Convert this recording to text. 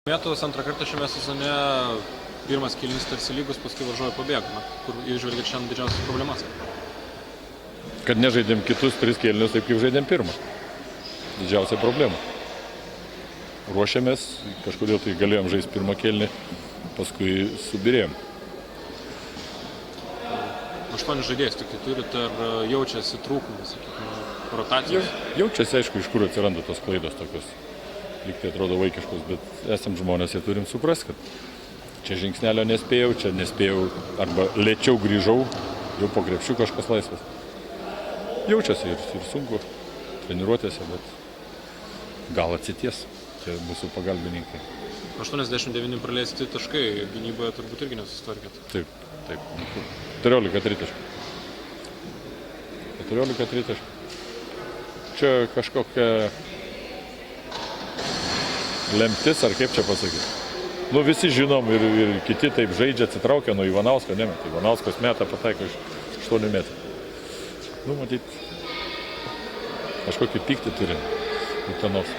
Metus antrą kartą šiame sezone pirmas kėlinys tarsi lygus, paskui varžovai pabėgo, kur įžvelgiat šiandien didžiausias problemas. Kad nežaidėm kitus 3 kėlinius taip, kaip žaidėm pirmą. Didžiausia problema. Ruošiamės, kažkodėl tai galėjom žaisti pirmą kėlinį, paskui subirėjom. 8 žaidėjus tik tai turit, ar jaučiasi trūkumas, sakykime, rotacijos? Jaučiasi, aišku, iš kur atsiranda tos klaidos tokios. Lyg tai atrodo vaikiškos, bet esam žmonės ir turim suprasti, kad čia žingsnelio nespėjau, čia nespėjau, arba lėčiau grįžau, jau po krepšių kažkas laisvas. Jaučiasi ir sunku treniruotėse, bet gal atsities, čia mūsų pagalbininkai. 89 praleisti taškai, gynyboje turbūt irgi nesusitvarkėt. Taip. 14 tritaškų. 14 tritaškų. Čia kažkokia lemtis, ar kaip čia pasakyti. Nu, visi žinom ir kiti taip žaidžia, atsitraukia nuo Ivanausko, nemeta. Ivanauskas meta pataiko iš 8 metrų. Nu, matyt, kažkokį pyktį turi Utenos.